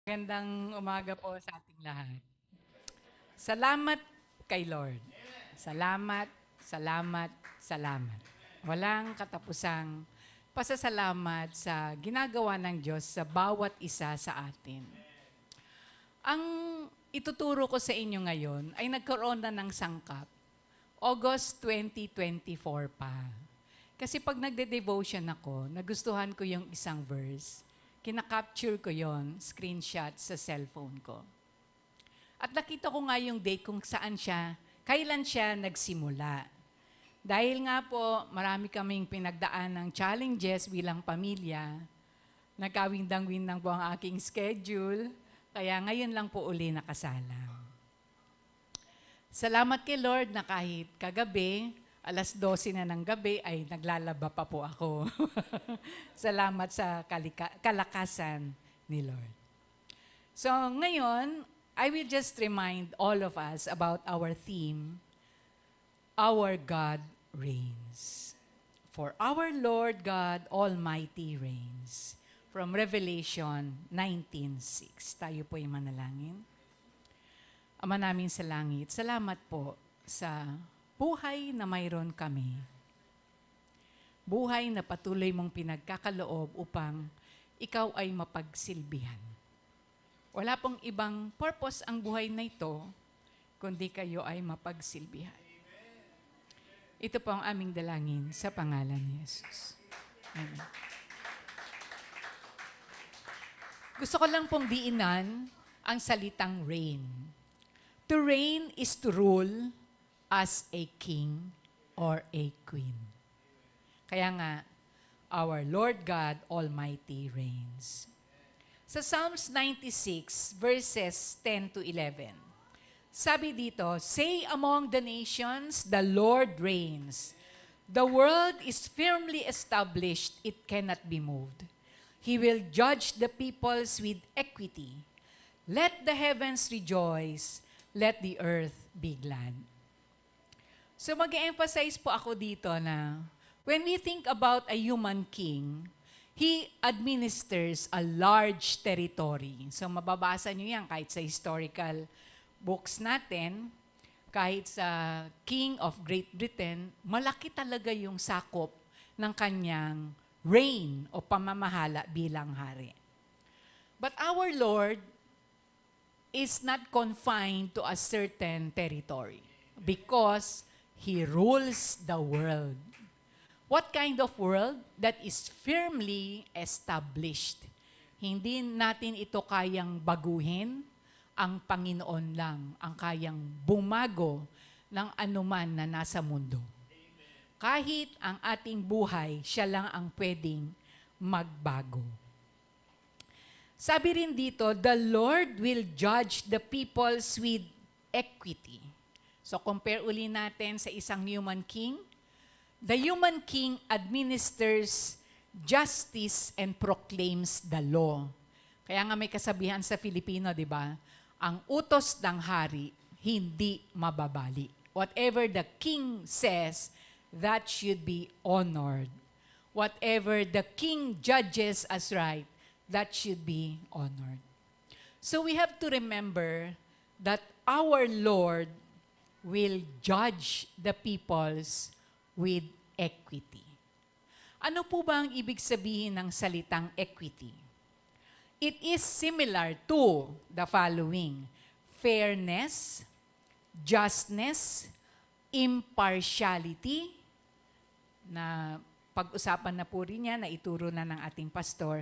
Magandang umaga po sa ating lahat. Salamat kay Lord. Salamat, salamat, salamat. Walang katapusang pasasalamat sa ginagawa ng Diyos sa bawat isa sa atin. Ang ituturo ko sa inyo ngayon ay nagkaroon na ng sangkap. August 2024 pa. Kasi pag nagde-devotion ako, nagustuhan ko yung isang verse. Kinakapture ko yon, screenshot sa cellphone ko. At nakita ko nga yung date kung saan siya, kailan siya nagsimula. Dahil nga po, marami kaming pinagdaan ng challenges bilang pamilya. Nagkawindang-windang po ang aking schedule, kaya ngayon lang po uli nakasalang. Salamat kay Lord na kahit kagabi, alas 12 na ng gabi, ay naglalaba pa po ako. Salamat sa kalakasan ni Lord. So ngayon, I will just remind all of us about our theme, Our God Reigns. For our Lord God Almighty reigns. From Revelation 19:6. Tayo po ay manalangin. Ama namin sa langit, salamat po sa buhay na mayroon kami. Buhay na patuloy mong pinagkakaloob upang ikaw ay mapagsilbihan. Wala pong ibang purpose ang buhay na ito, kundi kayo ay mapagsilbihan. Ito po ang aming dalangin sa pangalan ni Jesus. Amen. Gusto ko lang pong diinan ang salitang reign. To reign is to rule as a king or a queen. Kaya nga, our Lord God Almighty reigns. Sa Psalms 96, verses 10 to 11, sabi dito, "Say among the nations, the Lord reigns. The world is firmly established, it cannot be moved. He will judge the peoples with equity. Let the heavens rejoice, let the earth be glad." So mag-emphasize po ako dito na when we think about a human king, he administers a large territory. So mababasa niyo yan kahit sa historical books natin, kahit sa King of Great Britain, malaki talaga yung sakop ng kanyang reign o pamamahala bilang hari. But our Lord is not confined to a certain territory because He rules the world. What kind of world? That is firmly established. Hindi natin ito kayang baguhin. Ang Panginoon lang ang kayang bumago ng anuman na nasa mundo. Kahit ang ating buhay, siya lang ang pwedeng magbago. Sabi rin dito, the Lord will judge the peoples with equity. So compare uli natin sa isang human king. The human king administers justice and proclaims the law. Kaya nga may kasabihan sa Filipino, di ba? Ang utos ng hari, hindi mababali. Whatever the king says, that should be honored. Whatever the king judges as right, that should be honored. So we have to remember that our Lord will judge the peoples with equity. Ano po ba ang ibig sabihin ng salitang equity? It is similar to the following: fairness, justness, impartiality, na pag-usapan na po rin yan, na ituro na ng ating pastor,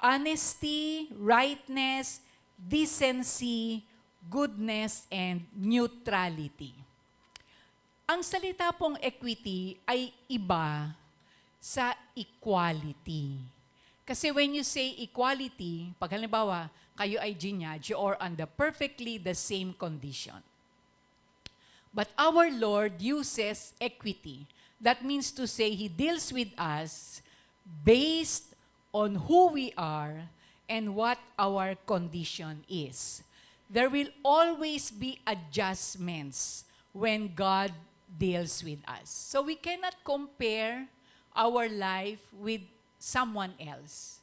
honesty, rightness, decency, goodness, and neutrality. Ang salita pong equity ay iba sa equality. Kasi when you say equality, pag halimbawa, kayo ay ginyadyo or under perfectly the same condition. But our Lord uses equity. That means to say He deals with us based on who we are and what our condition is. There will always be adjustments when God deals with us. So we cannot compare our life with someone else.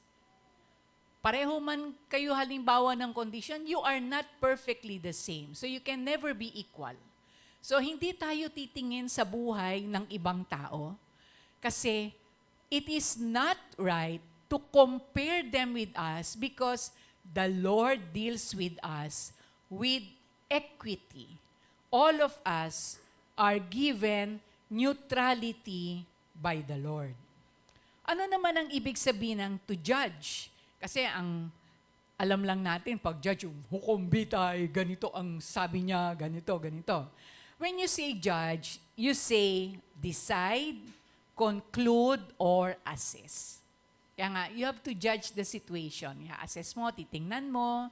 pareho man kayo halimbawa ng condition, you are not perfectly the same. So you can never be equal. So hindi tayo titingin sa buhay ng ibang tao kasi it is not right to compare them with us because the Lord deals with us with equity. All of us are given neutrality by the Lord. Ano naman ang ibig sabihin ng to judge? Kasi alam lang natin, pag judge, yung hukumbitay, ganito ang sabi niya, ganito, ganito. When you say judge, you say decide, conclude, or assess. Kaya nga, you have to judge the situation. I-assess mo, titingnan mo,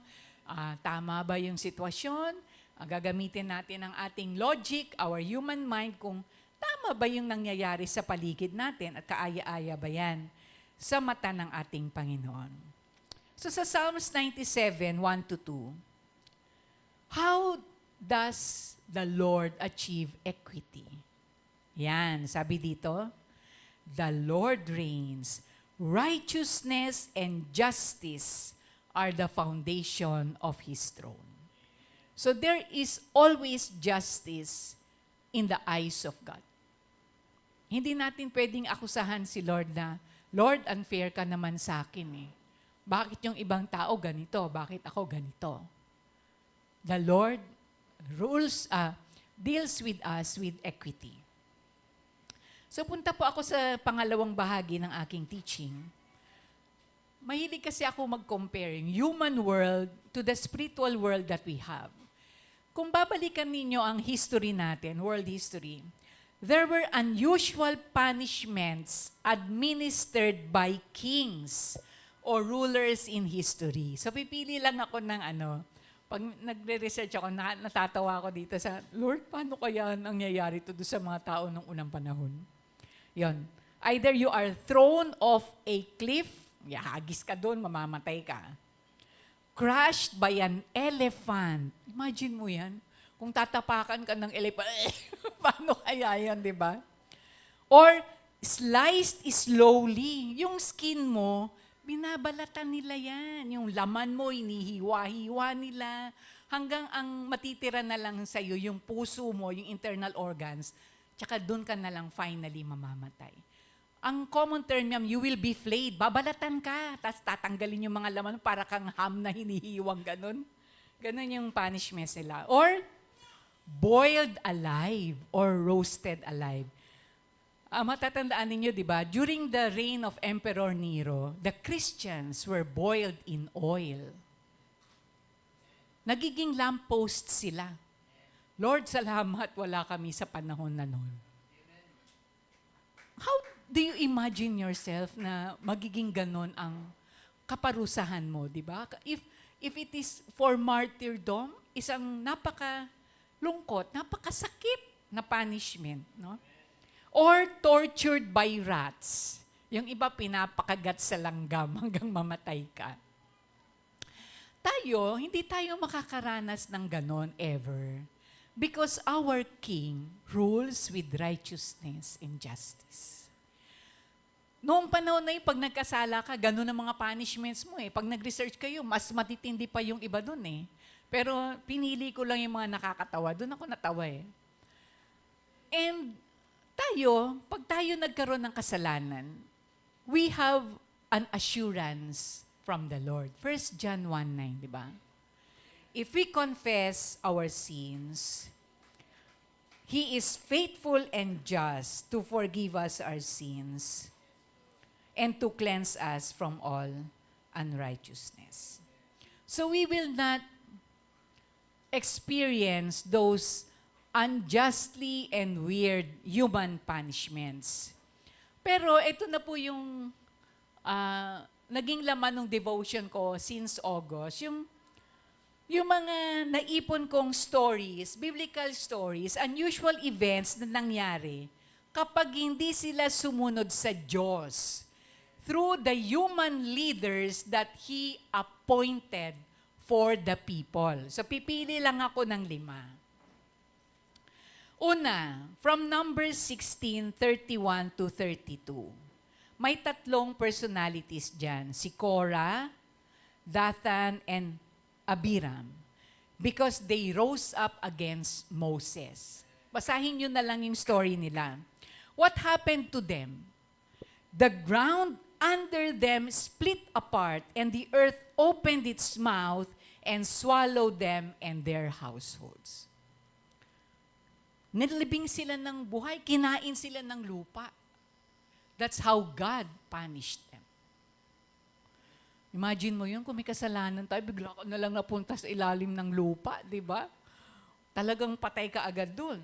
tama ba yung sitwasyon, gagamitin natin ang ating logic, our human mind, kung tama ba yung nangyayari sa paligid natin at kaaya-aya ba yan sa mata ng ating Panginoon. So sa Psalms 97, 1-2, how does the Lord achieve equity? Yan, sabi dito, the Lord reigns. Righteousness and justice are the foundation of His throne. So there is always justice in the eyes of God. Hindi natin pwedeng akusahan si Lord na, Lord, unfair ka naman sa akin eh. Bakit yung ibang tao ganito? Bakit ako ganito? The Lord deals with us with equity. So punta po ako sa pangalawang bahagi ng aking teaching. Mahilig kasi ako mag-compare yung human world to the spiritual world that we have. Kung babalikan ninyo ang history natin, world history, there were unusual punishments administered by kings or rulers in history. So pipili lang ako ng pag nagre-research ako, natatawa ako dito sa, Lord, paano kaya nangyayari ito sa mga tao ng unang panahon? Yon. Either you are thrown off a cliff, hagis ka doon, mamamatay ka. Crushed by an elephant. Imagine mo yan. Kung tatapakan ka ng elephant, paano kaya yan, di ba? Or sliced slowly. Yung skin mo, binabalatan nila yan. Yung laman mo, inihiwa-hiwa nila. Hanggang ang matitira na lang sa'yo, yung puso mo, yung internal organs, tsaka doon ka na lang finally mamamatay. Ang common term niya, you will be flayed. Babalatan ka, tapos tatanggalin yung mga laman para kang ham na hinihiwang ganun. Ganun yung punishment nila. Or boiled alive or roasted alive. Matatandaan ninyo, di ba? During the reign of Emperor Nero, the Christians were boiled in oil. Nagiging lamppost sila. Lord, salamat, wala kami sa panahon na noon. How do you imagine yourself na magiging ganon ang kaparusahan mo, di ba? If it is for martyrdom, isang napakalungkot, napakasakit na punishment, no? Or tortured by rats. Yung iba pinapakagat sa langgam hanggang mamatay ka. Tayo, hindi tayo makakaranas ng ganon ever. Because our King rules with righteousness and justice. Noong panahon na yun, pag nagkasala ka, ganon ang mga punishments mo eh. Pag nag-research kayo, mas matitindi pa yung iba dun eh. Pero pinili ko lang yung mga nakakatawa. Doon ako natawa eh. And tayo, pag tayo nagkaroon ng kasalanan, we have an assurance from the Lord. 1 John 1:9, di ba? If we confess our sins, He is faithful and just to forgive us our sins and to cleanse us from all unrighteousness. So we will not experience those unjustly and weird human punishments. Pero ito na po yung naging laman ng devotion ko since August, yung mga naipon kong stories, biblical stories, unusual events na nangyari kapag hindi sila sumunod sa Diyos through the human leaders that He appointed for the people. So pipili lang ako ng 5. Una, from Numbers 16:31-32. May 3 personalities dyan. Si Korah, Dathan, and Abiram, because they rose up against Moses. Basahin nyo na lang yung story nila. What happened to them? The ground under them split apart, and the earth opened its mouth and swallowed them and their households. Nilibing sila ng buhay, kinain sila ng lupa. That's how God punished them. Imagine mo yun, kung may kasalanan tayo, bigla ka na lang napunta sa ilalim ng lupa, di ba? Talagang patay ka agad dun.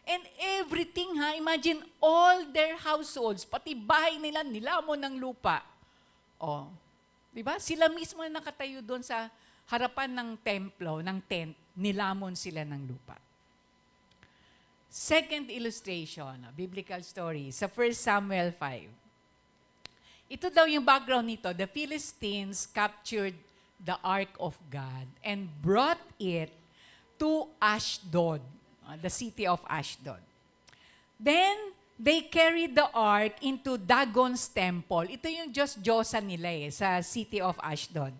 And everything, imagine all their households, pati bahay nila, nilamon ng lupa. Oh, di ba? Sila mismo na nakatayo doon sa harapan ng templo, ng tent, nilamon sila ng lupa. Second illustration, a biblical story, sa 1 Samuel 5. Ito daw yung background nito. The Philistines captured the Ark of God and brought it to Ashdod, the city of Ashdod. Then, they carried the Ark into Dagon's temple. Ito yung Diyos-Diyosan nila sa city of Ashdod.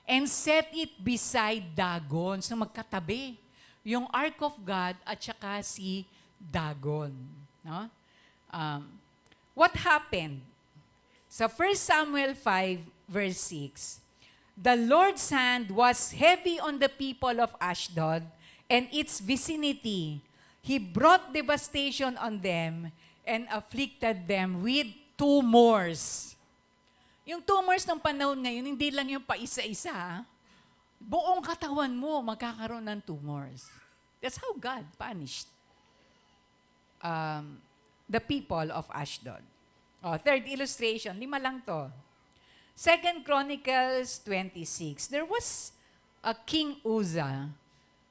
And set it beside Dagon. So magkatabi. Yung Ark of God at saka si Dagon. No? What happened? Sa 1 Samuel 5, verse 6, the Lord's hand was heavy on the people of Ashdod and its vicinity. He brought devastation on them and afflicted them with tumors. Yung tumors ng panahon ngayon, hindi lang yung paisa-isa. Buong katawan mo magkakaroon ng tumors. That's how God punished the people of Ashdod. Third illustration, 5 lang to. 2 Chronicles 26. There was a King Uzzah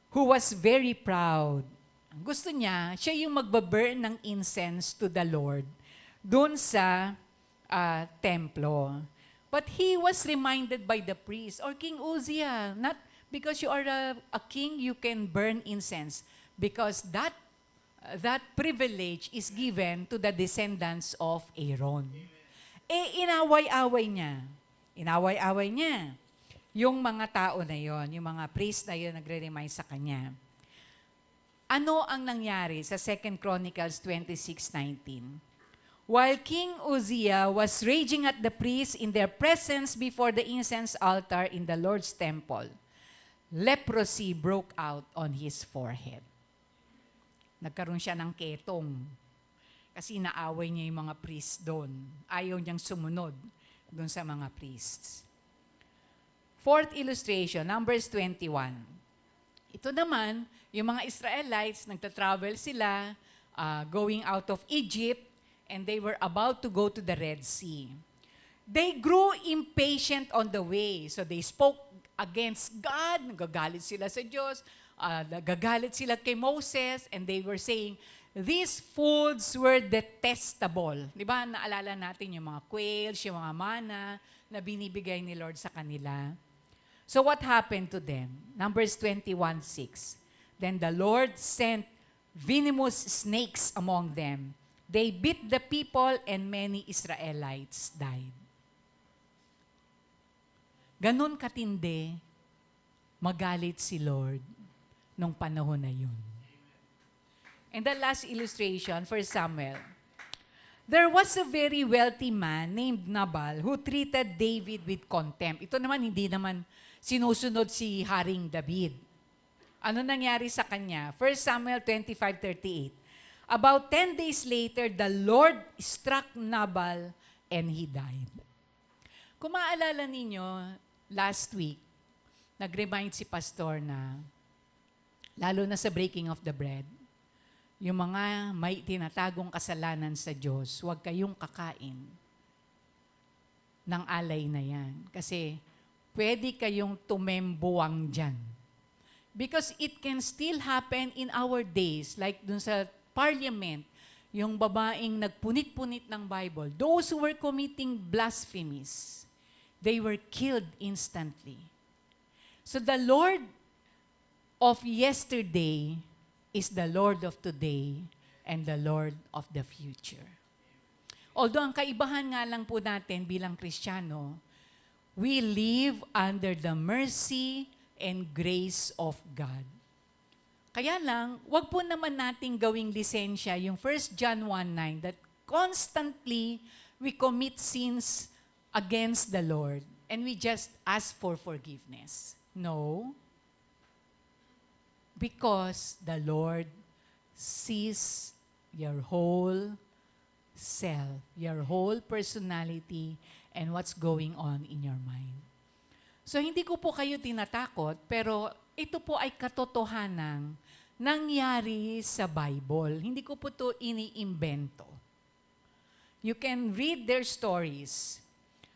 who was very proud. Gusto niya, siya yung magbaburn ng incense to the Lord doon sa templo. But he was reminded by the priest, or King Uzziah, not because you are a king, you can burn incense. Because that privilege is given to the descendants of Aaron. Inaway-away niya. Inaway-away niya. Yung mga tao na yon, yung mga priest na yon, nagre-remind sa kanya. Ano ang nangyari sa 2 Chronicles 26:19? While King Uzziah was raging at the priests in their presence before the incense altar in the Lord's temple, leprosy broke out on his forehead. Nagkaroon siya ng ketong kasi naaway niya yung mga priests doon. Ayaw niyang sumunod doon sa mga priests. Fourth illustration, Numbers 21. Ito naman, yung mga Israelites, nagta-travel sila, going out of Egypt, and they were about to go to the Red Sea. They grew impatient on the way. So they spoke against God, nagagalit sila sa Diyos, nagagalit sila kay Moses, and they were saying, these foods were detestable. Di ba, naalala natin yung mga quails, yung mga manna, na binibigay ni Lord sa kanila. So what happened to them? Numbers 21:6. Then the Lord sent venomous snakes among them. They beat the people and many Israelites died. Ganon katindi, magalit si Lord nung panahon na yun. And the last illustration, 1 Samuel. There was a very wealthy man named Nabal who treated David with contempt. Ito naman, hindi naman sinusunod si Haring David. Ano nangyari sa kanya? 1 Samuel 25:38. About 10 days later, the Lord struck Nabal and he died. Kung maalala ninyo, last week, nag-remind si pastor na, lalo na sa breaking of the bread, yung mga may tinatagong kasalanan sa Diyos, huwag kayong kakain ng alay na yan. Kasi pwede kayong tumembuwang dyan. Because it can still happen in our days, like dun sa Parliament, yung babaeng nagpunit-punit ng Bible, those who were committing blasphemies, they were killed instantly. So the Lord of yesterday is the Lord of today and the Lord of the future. Although ang kaibahan nga lang po natin bilang Kristiyano, we live under the mercy and grace of God. Kaya lang, wag po naman nating gawing lisensya yung 1 John 1:9 that constantly we commit sins against the Lord and we just ask for forgiveness. No. Because the Lord sees your whole self, your whole personality, and what's going on in your mind. So hindi ko po kayo tinatakot, pero ito po ay katotohanang nangyari sa Bible. Hindi ko po ito iniimbento. You can read their stories.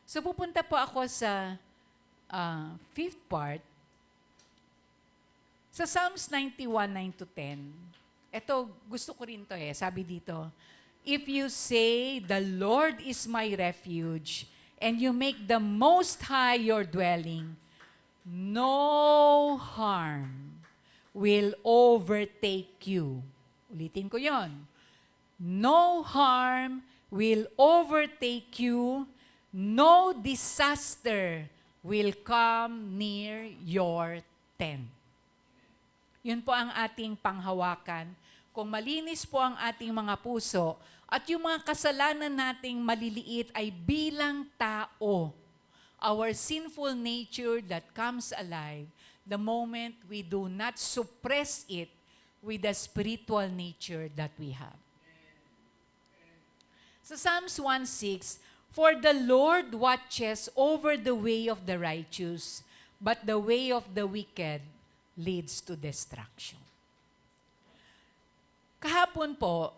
So pupunta po ako sa fifth part. Sa Psalms 91:9-10. Ito, gusto ko rin to Sabi dito, if you say, the Lord is my refuge, and you make the Most High your dwelling, no harm will overtake you. Ulitin ko yon. No harm will overtake you, no disaster will come near your tent. Yun po ang ating panghawakan. Kung malinis po ang ating mga puso at yung mga kasalanan nating maliliit ay bilang tao, our sinful nature that comes alive the moment we do not suppress it with the spiritual nature that we have. So Psalms 1:6, for the Lord watches over the way of the righteous, but the way of the wicked leads to destruction. Kahapon po,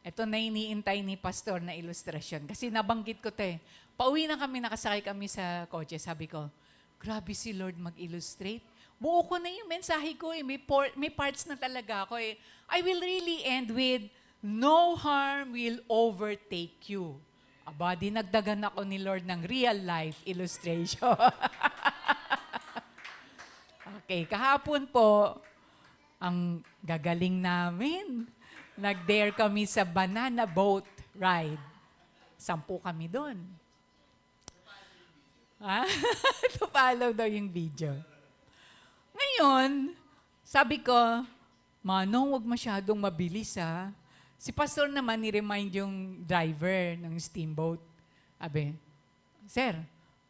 ito na iniintay ni Pastor na ilustrasyon. Kasi nabanggit ko ito Pauwi na kami, nakasakay kami sa kotse. Sabi ko, grabe si Lord mag-illustrate. Buo ko na yung mensahe ko may parts na talaga ako I will really end with, no harm will overtake you. Aba, dinagdagan ako ni Lord ng real life illustration. Okay, kahapon po, ang gagaling namin. Nag-dare kami sa banana boat ride. 10 kami doon. To follow daw yung video. Ngayon, sabi ko, Manong, wag masyadong mabilis Si Pastor naman ni-remind yung driver ng steamboat. Sabi, Sir,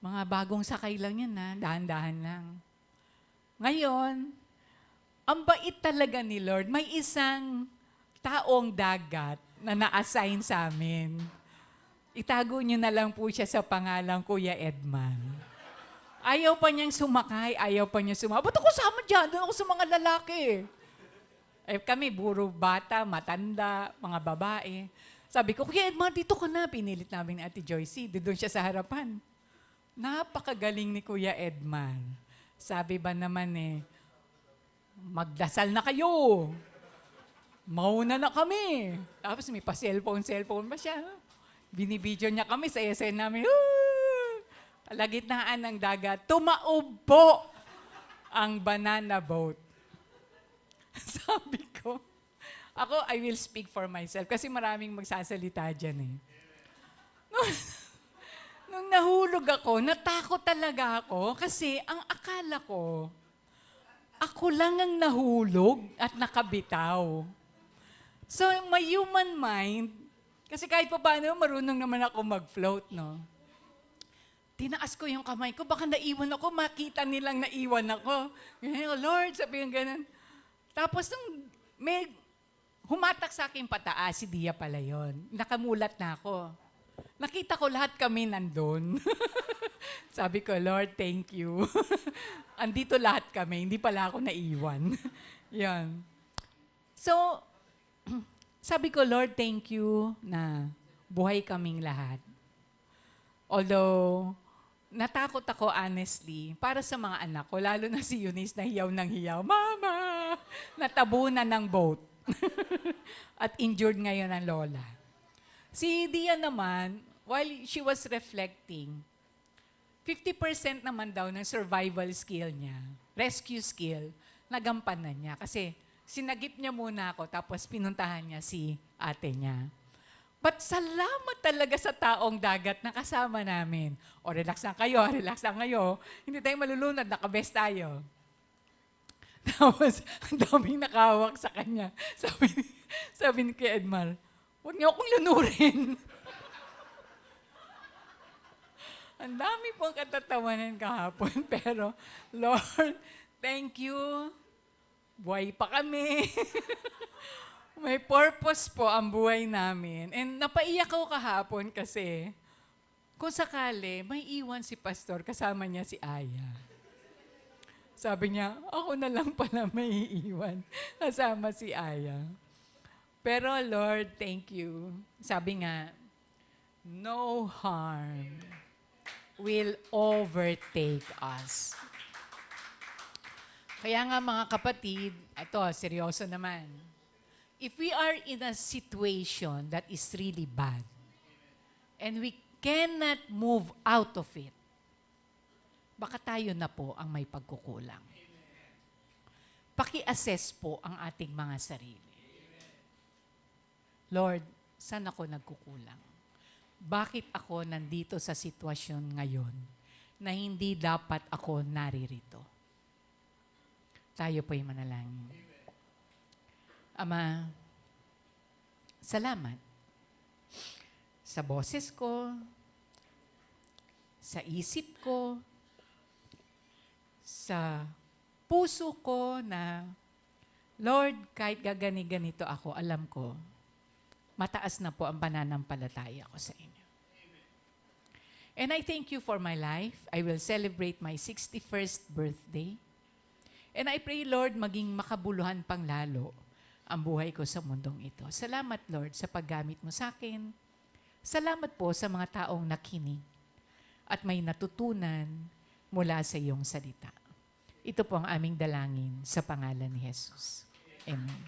mga bagong sakay lang yan dahan-dahan lang. Ngayon, ang bait talaga ni Lord. May isang taong dagat na na-assign sa amin. Itago niyo na lang po siya sa pangalang Kuya Edman. Ayaw pa niyang sumakay, Ba't ako sama dyan? Doon ako sa mga lalaki. Kami, buro bata, matanda, mga babae. Sabi ko, Kuya Edman, dito ka na. Pinilit namin ni Ate Joyce. Doon siya sa harapan. Napakagaling ni Kuya Edman. Sabi ba naman magdasal na kayo. Mauna na kami. Tapos may pa-cellphone pa siya. Binibidyo niya kami sa SN namin. Kalagitnaan ng dagat. Tumaob ang banana boat. Sabi ko, I will speak for myself kasi maraming magsasalita dyan Nung nahulog ako, natakot talaga ako kasi ang akala ko, ako lang ang nahulog at nakabitaw. So, my human mind, kasi kahit pa paano, marunong naman ako mag-float, Tinaas ko yung kamay ko, baka naiwan ako, makita nilang naiwan ako. Lord, sabi yung ganun. Tapos, may humatak sa akin pataas, si Dia pala yun. Nakamulat na ako. Nakita ko lahat kami nandun. Sabi ko, Lord, thank you. Andito lahat kami, hindi pala ako naiwan. Yan. So, sabi ko, Lord, thank you na buhay kaming lahat. Although, natakot ako honestly para sa mga anak ko, lalo na si Eunice na hiyaw ng hiyaw. Mama! Natabunan ng boat. At injured ngayon ang lola. Si Dia naman, while she was reflecting, 50% naman daw ng survival skill niya, rescue skill, nagampanan niya. Kasi sinagip niya muna ako, tapos pinuntahan niya si ate niya. But salamat talaga sa taong dagat na kasama namin. O relax lang kayo. Hindi tayo malulunod, nakabest tayo. Tapos, ang daming nakahawak sa kanya. Sabi ni Kuya Edmar, huwag niyo akong lunurin. Ang dami pong katatawanan kahapon. Pero, Lord, thank you. Buhay pa kami. May purpose po ang buhay namin. And napaiyak ako kahapon kasi kung sakali, may iwan si pastor, kasama niya si Aya. Sabi niya, ako na lang pala may iwan, kasama si Aya. Pero Lord, thank you. Sabi nga, no harm will overtake us. Kaya nga mga kapatid, ito, seryoso naman. If we are in a situation that is really bad, and we cannot move out of it, baka tayo na po ang may pagkukulang. Paki-assess po ang ating mga sarili. Lord, saan ako nagkukulang? Bakit ako nandito sa sitwasyon ngayon na hindi dapat ako naririto? Tayo po'y manalangin. Ama, salamat sa boses ko, sa isip ko, sa puso ko na, Lord, kahit gagani-ganito ako, alam ko, mataas na po ang pananampalataya ko sa inyo. And I thank you for my life. I will celebrate my 61st birthday. And I pray, Lord, maging makabuluhan pang lalo ang buhay ko sa mundong ito. Salamat, Lord, sa paggamit mo sa akin. Salamat po sa mga taong nakinig at may natutunan mula sa iyong salita. Ito po ang aming dalangin sa pangalan ni Jesus. Amen.